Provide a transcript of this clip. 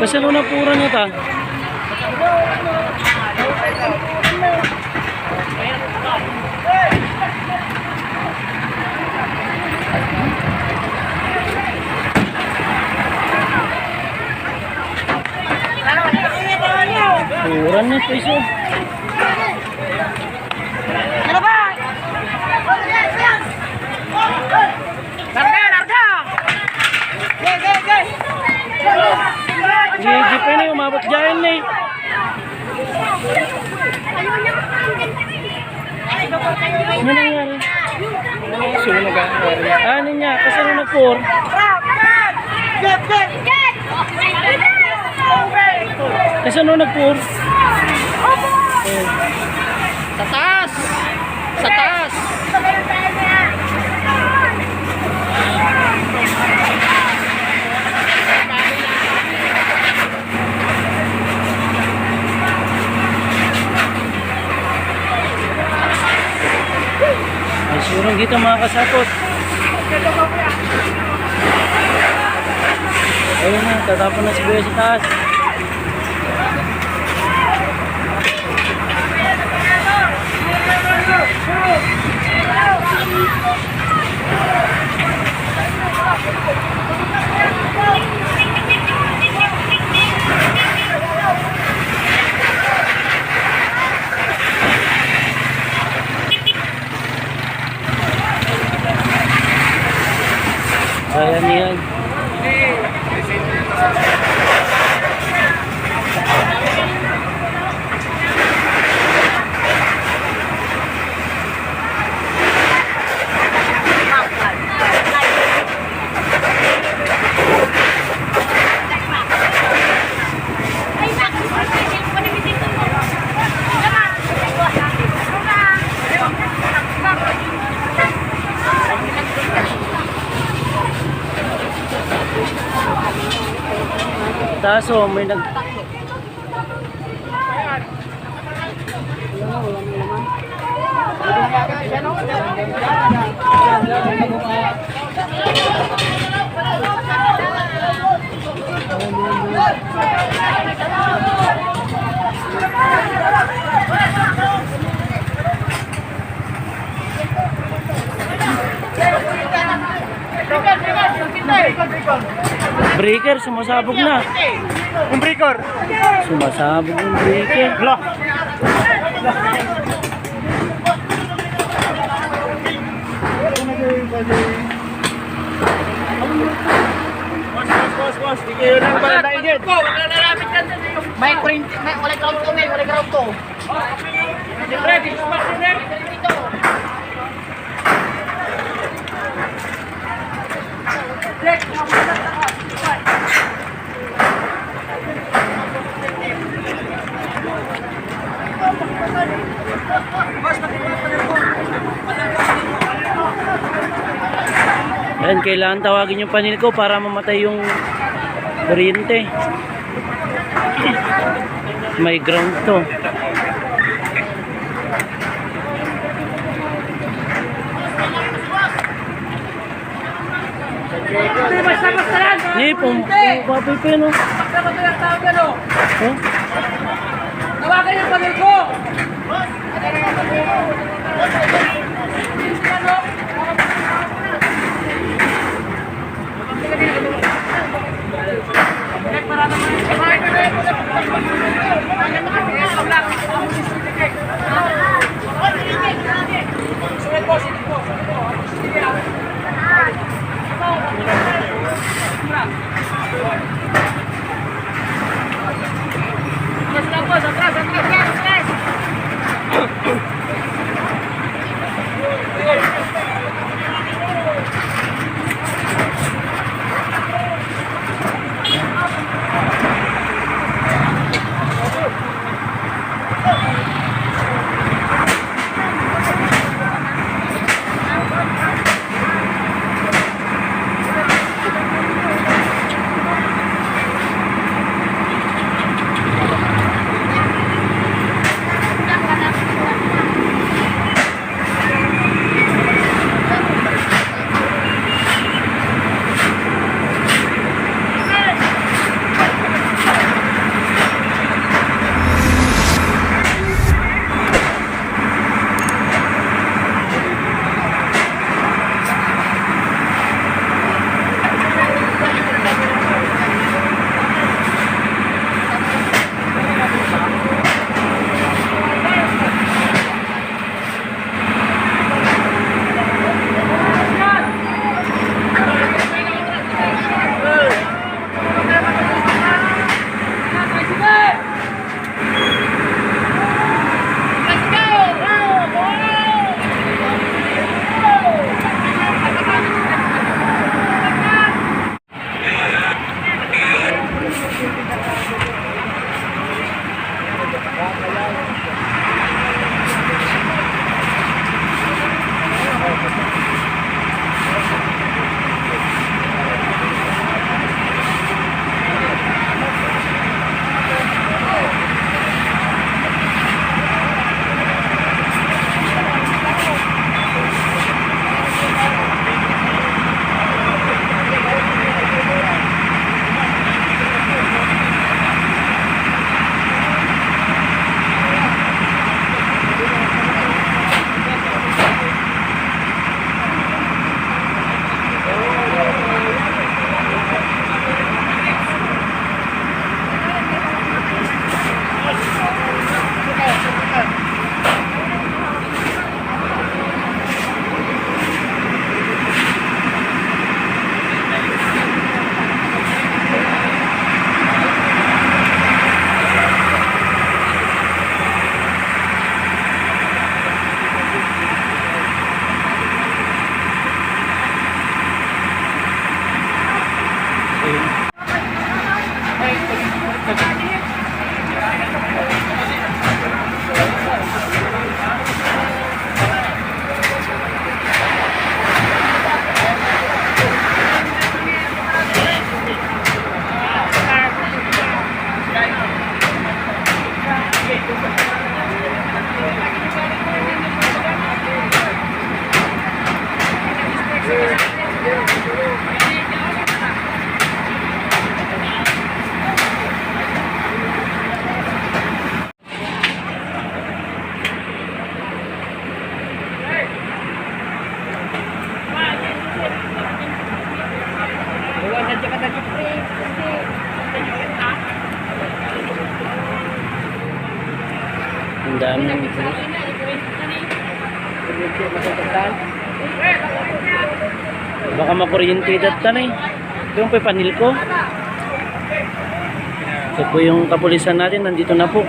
Kasi ano na pura niya ta? Pura niya peso. Ano ba? Larga, larga! Gigi pa na umabot dyan na eh. Ano nangyari? Ano niya? Kasi ano nag-pour? Kasi ano nag-pour? Sa taas! Sa taas! Ay, surang dito mga kasapot. Ayun na, tatapon na si Buya sa taas. Ayan yan. Taso may nag breaker, sumasabog na. Yung breaker! Sumasabog yung breaker. Loh! Boss, di kayo lang pala naigit. May ground to, may ground to. Ready, dito. Ayan, kailangan tawagin yung panel ko para mamatay yung kuryente. May ground to. Hindi, papoy pa yun, oh. Tawagan yung panel ko! Ang dami ng ito. Baka makuryente data na eh. Ito yung panil ko. Ito po yung kapulisan natin. Nandito na po.